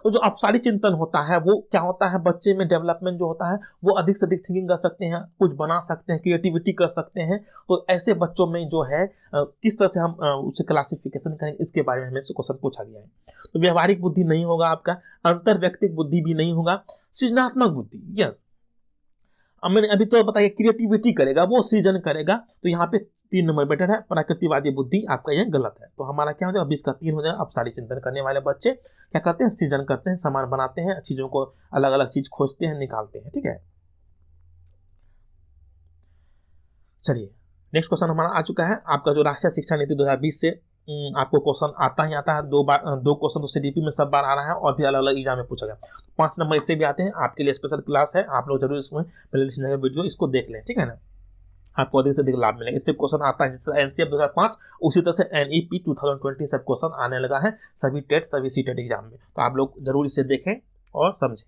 तो जो अपसारी चिंतन होता है वो क्या होता है, बच्चे में डेवलपमेंट जो होता है वो अधिक से अधिक थिंकिंग कर सकते हैं, कुछ बना सकते हैं, क्रिएटिविटी कर सकते हैं। तो ऐसे बच्चों में जो है किस तरह से हम उसे क्लासिफिकेशन करेंगे, इसके बारे में हमें क्वेश्चन पूछा गया है। तो व्यवहारिक बुद्धि नहीं होगा आपका, अंतर व्यक्तिक बुद्धि भी नहीं होगा, सृजनात्मक बुद्धि, यस मैंने अभी तो बताया, क्रिएटिविटी करेगा, वो सृजन करेगा। तो यहाँ पे 3 नंबर बेटर है, प्रकृतिवादी बुद्धि आपका यह गलत है। तो हमारा क्या हो जाएगा, 20 का 3 हो जाएगा। अपसारी चिंतन करने वाले बच्चे क्या करते हैं, सृजन करते हैं, सामान बनाते हैं, चीजों को अलग अलग चीज खोजते हैं, निकालते हैं, ठीक है। चलिए नेक्स्ट क्वेश्चन हमारा आ चुका है, आपका जो राष्ट्रीय शिक्षा नीति 2020 से आपको क्वेश्चन आता ही आता है, 2 क्वेश्चन तो सीडीपी में सब बार आ रहा है और भी अलग अलग एग्जाम में पूछा गया। 5 नंबर इससे भी आते हैं, आपके लिए स्पेशल क्लास है, आप लोग जरूर इसमें प्लेलिस्ट में वीडियो इसको देख लें, ठीक है ना, आपको अधिक से अधिक लाभ मिलेगा। इससे क्वेश्चन आता है जैसे एनसीएफ 2005, उसी तरह से एनईपी 2020 सब क्वेश्चन आने लगा है सभी टेट सभी सीटेट एग्जाम में। तो आप लोग जरूर इसे देखें और समझें।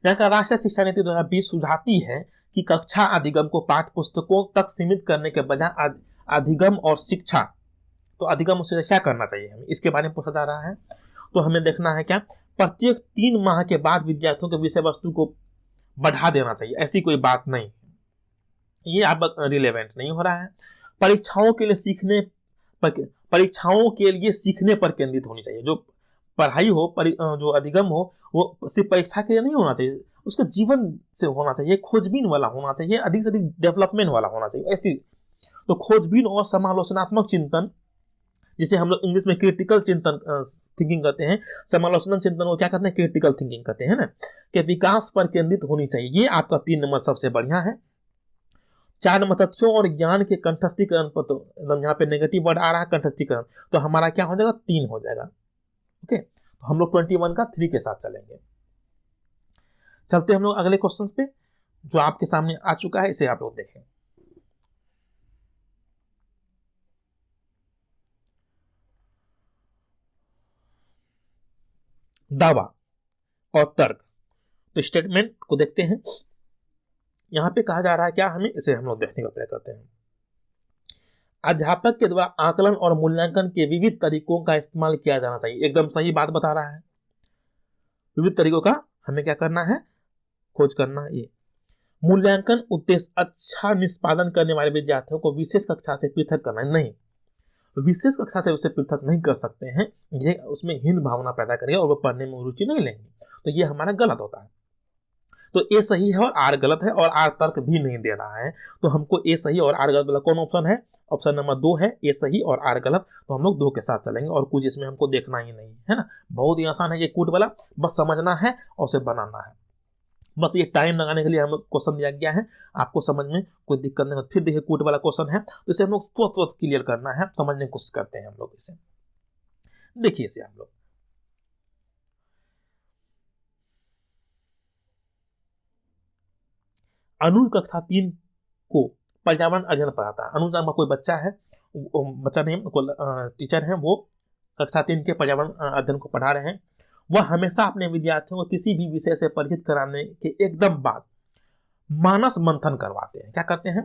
यहाँ का राष्ट्रीय शिक्षा नीति 2020 सुझाती है कि कक्षा अधिगम को पाठ्य पुस्तकों तक सीमित करने के बजाय अधिगम और शिक्षा, तो अधिगम से क्या करना चाहिए हमें, इसके बारे में पूछा जा रहा है। तो हमें देखना है क्या, प्रत्येक 3 माह के बाद विद्यार्थियों के विषय वस्तु को बढ़ा देना चाहिए, ऐसी कोई बात नहीं, ये अब रिलेवेंट नहीं हो रहा है। परीक्षाओं के लिए सीखने पर केंद्रित होनी चाहिए। जो पढ़ाई हो, जो अधिगम हो, वो सिर्फ परीक्षा के लिए नहीं होना चाहिए, उसका जीवन से होना चाहिए, खोजबीन वाला होना चाहिए, अधिक से अधिक डेवलपमेंट वाला होना चाहिए ऐसी। तो खोजबीन और समालोचनात्मक चिंतन, जिसे हम लोग इंग्लिश में क्रिटिकल चिंतन थिंकिंग कहते हैं, समालोचनात्मक चिंतन को क्या कहते हैं, क्रिटिकल थिंकिंग कहते हैं ना, कि विकास पर केंद्रित होनी चाहिए। ये आपका 3 नंबर सबसे बढ़िया है। 4 नंबर तथ्यों और ज्ञान के कंठस्थीकरण पर, तो एकदम यहाँ पे नेगेटिव वर्ड आ रहा है, कंठस्थीकरण, तो हमारा क्या हो जाएगा, 3 हो जाएगा। ओके, तो हम लोग 21 का 3 के साथ चलेंगे। चलते हम लोग अगले क्वेश्चन पे, जो आपके सामने आ चुका है, इसे आप लोग देखें। दावा और तर्क, तो स्टेटमेंट को देखते हैं। यहां पे कहा जा रहा है क्या हमें, इसे हम लोग देखने का प्रयास करते हैं। अध्यापक के द्वारा आकलन और मूल्यांकन के विविध तरीकों का इस्तेमाल किया जाना चाहिए, एकदम सही बात बता रहा है। विविध तरीकों का हमें क्या करना है, खोज करना है। ये मूल्यांकन उद्देश्य अच्छा निष्पादन करने वाले विद्यार्थियों को विशेष कक्षा से पृथक करना नहीं, विशेष कक्षा से उसे पृथक नहीं कर सकते हैं, ये उसमें हीन भावना पैदा करेगा और वो पढ़ने में रुचि नहीं लेंगे, तो ये हमारा गलत होता है। तो ए सही है और आर गलत है और आर तर्क भी नहीं दे रहा है, तो हमको ए सही और आर गलत वाला कौन ऑप्शन है? ऑप्शन नंबर 2 है, ए सही और आर गलत। तो हम लोग 2 के साथ चलेंगे और कुछ इसमें हमको देखना ही नहीं है ना। बहुत ही आसान है ये कूट वाला, बस समझना है और उसे बनाना है। बस ये टाइम लगाने के लिए हम क्वेश्चन दिया गया है, आपको समझ में कोई दिक्कत नहीं हो। फिर देखिए कूट वाला क्वेश्चन है, तो इसे हम लोग सोच क्लियर करना है, समझने की कोशिश करते हैं हम लोग इसे। देखिए इसे हम लोग अनुज कक्षा 3 को पर्यावरण अध्ययन पढ़ाता है। अनुज नाम का कोई बच्चा है, बच्चा नहीं टीचर है, वो कक्षा 3 के पर्यावरण अध्ययन को पढ़ा रहे हैं। वह हमेशा अपने विद्यार्थियों को किसी भी विषय से परिचित कराने के एकदम बाद मानस मंथन करवाते हैं। क्या करते हैं?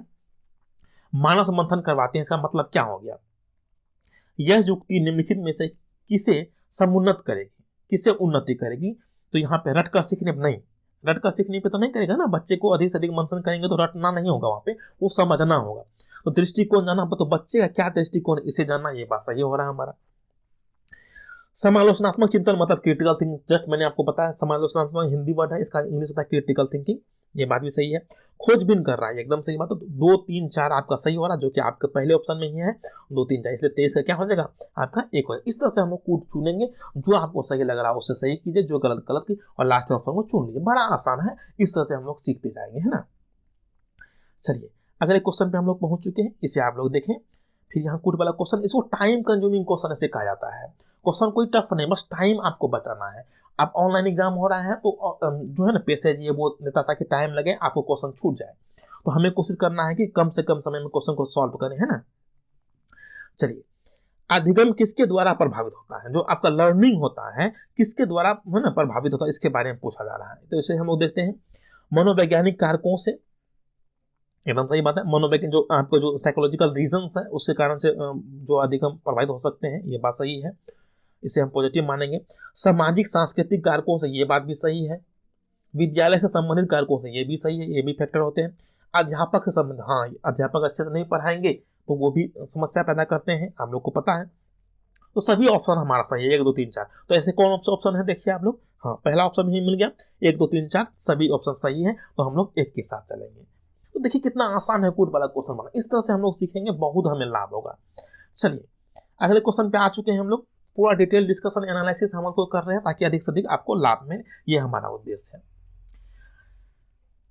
मानस मंथन करवाते हैं। इसका मतलब क्या हो गया? यह युक्ति निम्नलिखित में से किसे समुन्नत करेगी, किसे उन्नति करेगी? तो यहाँ पे रट कर सीखने नहीं, रट कर सीखने पे तो नहीं करेगा ना। बच्चे को अधिक से अधिक मंथन करेंगे तो रटना नहीं होगा, वहां पे वो समझना होगा। तो दृष्टिकोण जाना, तो बच्चे का क्या दृष्टिकोण, इसे जानना, ये बात सही हो रहा है हमारा। समालोचनात्मक चिंतन मतलब क्रिटिकल थिंकिंग, जस्ट मैंने आपको बताया समालोचनात्मक हिंदी वर्ड है, इसका इंग्लिश होता है क्रिटिकल थिंकिंग, ये बात भी सही है। खोजबीन कर रहा है, एकदम सही बात। तो 2, 3, 4 आपका सही हो रहा है, जो कि आपके पहले ऑप्शन में ही है 2, 3, 4, इसलिए 23 का क्या हो जाएगा आपका 1 हो जाएगा। इस तरह से हम लोग कूट चुनेंगे, जो आपको सही लग रहा है उससे सही कीजिए, जो गलत गलत की, और लास्ट में ऑप्शन को चुन लीजिए। बड़ा आसान है, इस तरह से हम लोग सीखते जाएंगे, है ना। चलिए अगले क्वेश्चन पे हम लोग पहुंच चुके हैं, इसे आप लोग देखें। फिर यहाँ कूट वाला क्वेश्चन, इसको टाइम कंज्यूमिंग क्वेश्चन ऐसे कहा जाता है। क्वेश्चन कोई टफ नहीं, बस टाइम आपको बचाना है। आप ऑनलाइन एग्जाम हो रहा है तो जो है ना पैसेज ये वो देता ताकि टाइम लगे, आपको क्वेश्चन छूट जाए। तो हमें कोशिश करना है कि कम से कम समय में क्वेश्चन को सॉल्व करें, है ना। चलिए, अधिगम किसके द्वारा प्रभावित होता है? जो आपका लर्निंग होता है किसके द्वारा है ना प्रभावित होता है, इसके बारे में पूछा जा रहा है। तो इसे हम लोग देखते हैं मनोवैज्ञानिक कारकों से, एकदम सही बात है। मनोवैज्ञानिक जो आपको जो साइकोलॉजिकल रीजंस है उसके कारण से जो अधिगम प्रभावित हो सकते हैं, ये बात सही है, इसे हम पॉजिटिव मानेंगे। सामाजिक सांस्कृतिक कारकों से, ये बात भी सही है। विद्यालय से संबंधित कारकों से, ये भी सही है, ये भी फैक्टर होते हैं। अध्यापक से संबंध, हाँ अध्यापक अच्छे से नहीं पढ़ाएंगे तो वो भी समस्या पैदा करते हैं, आप लोग को पता है। तो सभी ऑप्शन हमारा सही है, 1, 2, 3, 4। तो ऐसे कौन ऑप्शन है देखिए आप लोग, हाँ पहला ऑप्शन ही मिल गया, 1, 2, 3, 4 सभी ऑप्शन सही है, तो हम लोग 1 के साथ चलेंगे। तो देखिए कितना आसान है कूट वाला क्वेश्चन बना, इस तरह से हम लोग सीखेंगे, बहुत हमें लाभ होगा। चलिए अगले क्वेश्चन पे आ चुके हैं हम लोग, पूरा डिटेल डिस्कशन एनालिसिस हम लोग कर रहे हैं ताकि अधिक से अधिक आपको लाभ में, ये हमारा उद्देश्य है।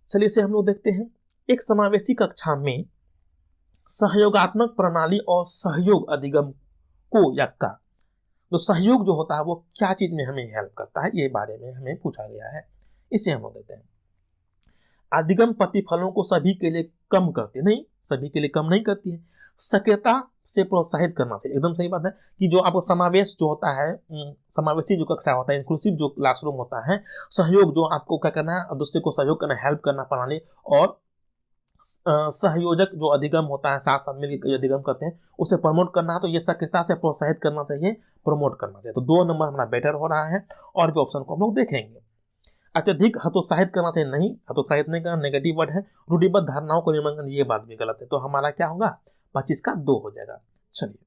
चलिए इसे हम लोग देखते हैं। एक समावेशी कक्षा में सहयोगात्मक प्रणाली और सहयोग अधिगम को या का, तो सहयोग जो होता है वो क्या चीज में हमें हेल्प करता है, ये बारे में हमें पूछा गया है, इसे हम लोग देते हैं। अधिगम प्रतिफलों को सभी के लिए कम करती है, नहीं सभी के लिए कम नहीं करती है, सक्रियता से प्रोत्साहित करना चाहिए, एकदम सही बात है। कि जो आपको समावेश जो होता है, समावेशी जो कक्षा होता है, इंक्लूसिव जो क्लासरूम होता है, सहयोग जो आपको क्या करना है, दूसरे को सहयोग करना, हेल्प करना प्रणाली, और सहयोजक जो अधिगम होता है, साथ साथ मिलकर अधिगम करते हैं, उसे प्रमोट करना है। तो ये सक्रियता से प्रोत्साहित करना चाहिए, प्रमोट करना चाहिए। तो 2 नंबर हमारा बेटर हो रहा है, और भी ऑप्शन को हम लोग देखेंगे। अत्यधिक हतोत्साहित करना चाहिए, नहीं हतोत्साहित नहीं करना, नेगेटिव वर्ड है। रूढ़िबद्ध धारणाओं को निर्माण करना, ये बात भी गलत है। तो हमारा क्या होगा, 25 का 2 हो जाएगा। चलिए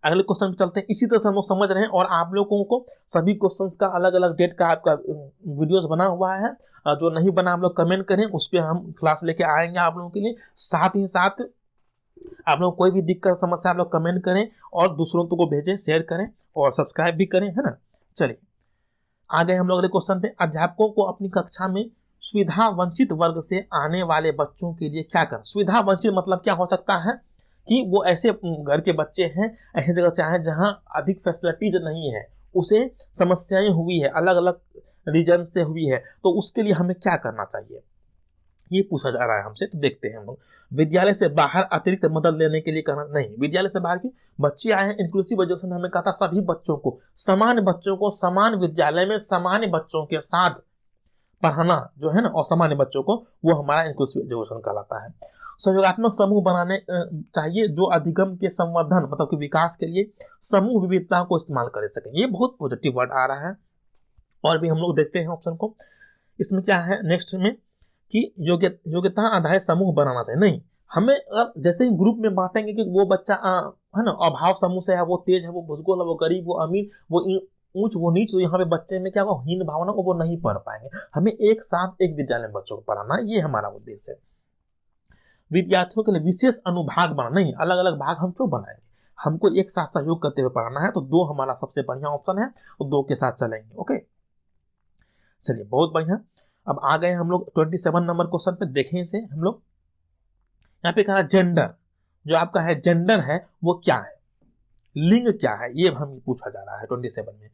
अगले क्वेश्चन पे चलते हैं। इसी तरह से हम लोग समझ रहे हैं, और आप लोगों को सभी क्वेश्चंस का अलग अलग डेट का आपका वीडियोस बना हुआ है, जो नहीं बना आप लोग कमेंट करें, उस पर हम क्लास लेके आएंगे आप लोगों के लिए। साथ ही साथ आप लोग कोई भी दिक्कत समस्या आप लोग कमेंट करें, और दूसरों को भेजें, शेयर करें, और सब्सक्राइब भी करें, है ना। चलिए आ गए हम लोग अगले क्वेश्चन पे। अध्यापकों को अपनी कक्षा में सुविधा वंचित वर्ग से आने वाले बच्चों के लिए क्या कर, सुविधा वंचित मतलब क्या हो सकता है कि वो ऐसे घर के बच्चे हैं, ऐसी जगह से आए जहां अधिक फैसिलिटीज नहीं है, उसे समस्याएं हुई है, अलग अलग रीजन से हुई है, तो उसके लिए हमें क्या करना चाहिए, ये पूछा जा रहा है हमसे। तो देखते हैं हम लोग। विद्यालय से बाहर अतिरिक्त मदद लेने के लिए कहना नहीं, विद्यालय से बाहर की बच्चे आए हैं, इंक्लूसिव एजुकेशन हमें कहा था सभी बच्चों को, समान विद्यालय में सामान्य बच्चों के साथ पढ़ाना जो है ना, और सामान्य बच्चों को, वो हमारा इंक्लूसिव एजुकेशन कहलाता है। सहयोगात्मक समूह बनाने चाहिए जो अधिगम के संवर्धन मतलब कि विकास के लिए समूह विविधता को इस्तेमाल कर सकें, ये बहुत पॉजिटिव वर्ड आ रहा है। और भी हम लोग देखते हैं ऑप्शन को, इसमें क्या है नेक्स्ट में, कि योग्यता आधारित समूह बनाना चाहिए, नहीं। हमें अगर जैसे ही ग्रुप में बांटेंगे कि वो बच्चा है ना अभाव समूह से है, वो तेज है, वो भुसगोल है, वो गरीब, वो अमीर, वो ऊंच, वो नीच, तो यहाँ पे बच्चे में क्या होगा, हीन भावना को वो नहीं पढ़ पाएंगे। हमें एक साथ एक विद्यालय में बच्चों को पढ़ाना, ये हमारा उद्देश्य है। विद्यार्थियों के लिए विशेष अनुभाग बनाना, नहीं अलग अलग भाग हम क्यों बनाएंगे, हमको एक साथ सहयोग करते हुए पढ़ाना है। तो 2 हमारा सबसे बढ़िया ऑप्शन है, तो 2 के साथ चलेंगे। ओके, चलिए बहुत बढ़िया। अब आ गए हम लोग 27 नंबर क्वेश्चन पे, देखें इसे हम लोग। यहाँ पे कहा जेंडर, जो आपका है जेंडर है वो क्या है, लिंग क्या है, ये हम पूछा जा रहा है 27 में।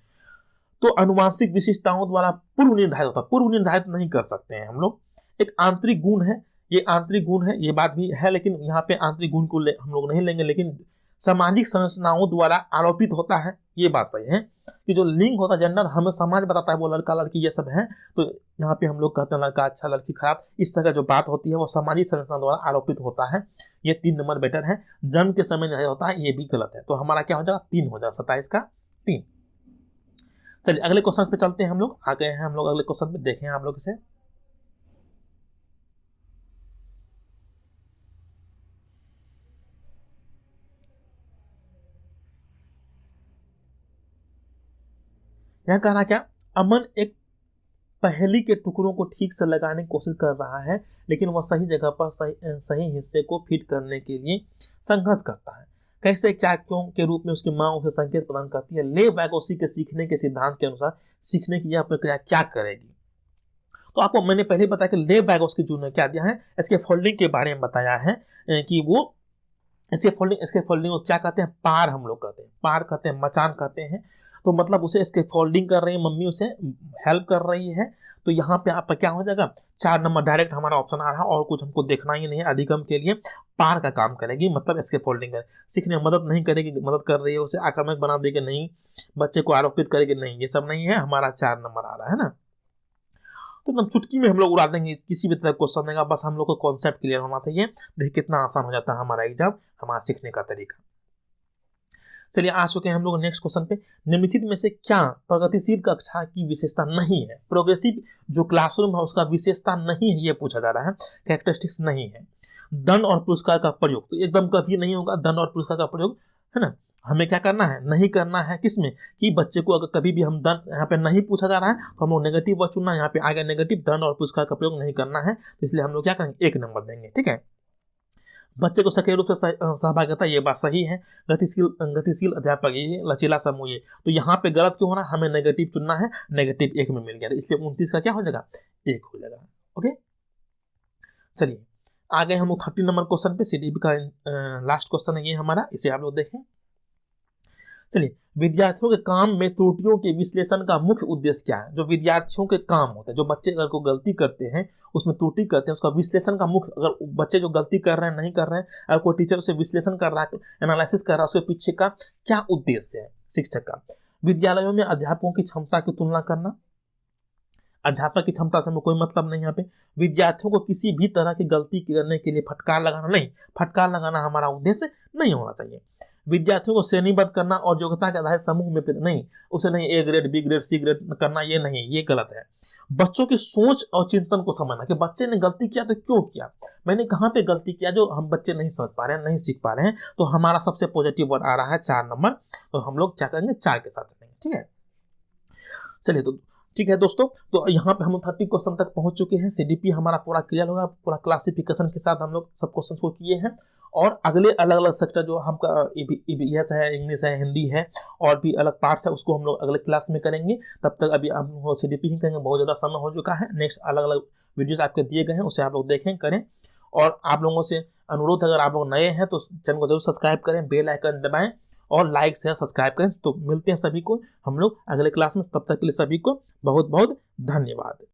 तो अनुवांशिक विशेषताओं द्वारा पूर्व निर्धारित होता है, पूर्व निर्धारित नहीं कर सकते हैं हम लोग। एक आंतरिक गुण है, ये आंतरिक गुण है, ये बात भी है, लेकिन यहाँ पे आंतरिक गुण को हम लोग नहीं लेंगे। लेकिन सामाजिक संरचनाओं द्वारा आरोपित होता है, ये बात सही है कि जो लिंग होता है जेंडर, हमें समाज बताता है वो लड़का लड़की ये सब है। तो यहाँ पे हम लोग कहते हैं लड़का अच्छा लड़की खराब, इस तरह का जो बात होती है वो सामाजिक संरचना द्वारा आरोपित होता है। ये 3 नंबर बेटर है। जन्म के समय नहीं होता है, ये भी गलत है। तो हमारा क्या हो जाएगा, 3 हो जाएगा, 27 का 3। चलिए अगले क्वेश्चन पे चलते हैं हम लोग। आ गए हैं हम लोग अगले क्वेश्चन पे, देखें आप लोग इसे। यहाँ कहना क्या, अमन एक पहेली के टुकड़ों को ठीक से लगाने की कोशिश कर रहा है, लेकिन वह सही जगह पर सही हिस्से को फिट करने के लिए संघर्ष करता है। कैसे, क्या, क्यों के रूप में उसकी माँ उसे संकेत प्रदान करती है। ले वैगोसी के सीखने के सिद्धांत के अनुसार सीखने की यह प्रक्रिया क्या करेगी। तो आपको मैंने पहले बताया कि ले वैगोसी जो ने क्या दिया है, इसके फोल्डिंग के बारे में बताया है कि वो इसके फोल्डिंग को क्या कहते हैं, पार हम लोग कहते हैं, पार कहते हैं, मचान कहते हैं। तो मतलब उसे इसके फोल्डिंग कर रही है, मम्मी उसे हेल्प कर रही है। तो यहाँ पे आपका क्या हो जाएगा, 4 नंबर डायरेक्ट हमारा ऑप्शन आ रहा है, और कुछ हमको देखना ही नहीं है। अधिगम के लिए पार का काम करेगी, मतलब इसके फोल्डिंग करे, सीखने में मदद नहीं करेगी, मदद कर रही है, उसे आक्रामक बना देगी नहीं, बच्चे को आरोपित करेगी नहीं, ये सब नहीं है। हमारा 4 नंबर आ रहा है ना। तो एकदम चुटकी में हम लोग उड़ा देंगे, किसी भी तरह क्वेश्चन देगा, बस हम लोग को कॉन्सेप्ट क्लियर होना चाहिए। देखिए कितना आसान हो जाता है हमारा एग्जाम, हमारा सीखने का तरीका। चलिए आ चुके हैं हम लोग नेक्स्ट क्वेश्चन पे। निम्नलिखित में से क्या प्रगतिशील कक्षा की विशेषता नहीं है, प्रोग्रेसिव जो क्लासरूम है उसका विशेषता नहीं है, ये पूछा जा रहा है, कैरेक्टरिस्टिक्स नहीं है। दंड और पुरस्कार का प्रयोग, तो एकदम कभी नहीं होगा दंड और पुरस्कार का प्रयोग, है ना। हमें क्या करना है, नहीं करना है, किसमें, कि बच्चे को अगर कभी भी हम दंड, यहाँ पे नहीं पूछा जा रहा है तो हम लोग नेगेटिव वर्ड चुनना, यहाँ पे आ गया नेगेटिव, दंड और पुरस्कार का प्रयोग नहीं करना है, तो इसलिए हम लोग क्या करेंगे, 1 नंबर देंगे। ठीक है। बच्चे को सक्रिय रूप से सहभागिता, ये बात सही है। गतिशील अध्यापक, ये लचीला समूह, ये तो यहाँ पे गलत क्यों हो रहा है, हमें नेगेटिव चुनना है, नेगेटिव 1 में मिल गया, इसलिए 29 का क्या हो जाएगा, 1 हो जाएगा। ओके, चलिए आ गए हम लोग 30 नंबर क्वेश्चन पे। सीडीपी का लास्ट क्वेश्चन है ये हमारा, इसे आप लोग देखें। चलिए, विद्यार्थियों के काम में त्रुटियों के विश्लेषण का मुख्य उद्देश्य क्या है। जो विद्यार्थियों के काम होते हैं, जो बच्चे अगर को गलती करते हैं, उसमें त्रुटि करते हैं, उसका विश्लेषण का मुख्य, अगर बच्चे जो गलती कर रहे हैं, नहीं कर रहे हैं, अगर कोई टीचर उसे विश्लेषण कर रहा है, एनालिसिस कर रहा है, उसके पीछे का क्या उद्देश्य है शिक्षक का। विद्यालयों में अध्यापकों की क्षमता की तुलना करना, अध्यापक की क्षमता से हमें कोई मतलब नहीं। यहाँ पे विद्यार्थियों को किसी भी तरह की गलती करने के लिए फटकार लगाना नहीं, फटकार लगाना हमारा उद्देश्य नहीं होना चाहिए। विद्यार्थियों को श्रेणीबद्ध करना और योग्यता के आधार समूह में नहीं, उसे नहीं A grade, B grade, C grade करना, ये नहीं, ये गलत है। बच्चों की सोच और चिंतन को समझना कि बच्चे ने गलती किया तो क्यों किया, मैंने कहाँ पे गलती किया, जो हम बच्चे नहीं समझ पा रहे हैं, नहीं सीख पा रहे हैं। तो हमारा सबसे पॉजिटिव वर्ड आ रहा है 4 नंबर, तो हम लोग क्या करेंगे, 4 के साथ चलेंगे। ठीक है, चलिए तो ठीक है दोस्तों, तो यहाँ पे हम 30 क्वेश्चन तक पहुंच चुके हैं। सीडीपी हमारा पूरा क्लियर होगा, पूरा क्लासिफिकेशन के साथ हम लोग सब क्वेश्चन को किए हैं। और अगले अलग अलग सेक्टर जो हमका EVS है, इंग्लिश है, हिंदी है, और भी अलग पार्ट्स है, उसको हम लोग अगले क्लास में करेंगे। तब तक अभी हम सीडीपी ही करेंगे, बहुत ज़्यादा समय हो चुका है। नेक्स्ट अलग अलग वीडियोज आपके दिए गए हैं, उसे आप लोग देखें, करें। और आप लोगों से अनुरोध, अगर आप लोग नए हैं तो चैनल को जरूर सब्सक्राइब करें, बेल आइकन दबाएं और लाइक शेयर सब्सक्राइब करें। तो मिलते हैं सभी को हम लोग अगले क्लास में, तब तक के लिए सभी को बहुत बहुत धन्यवाद।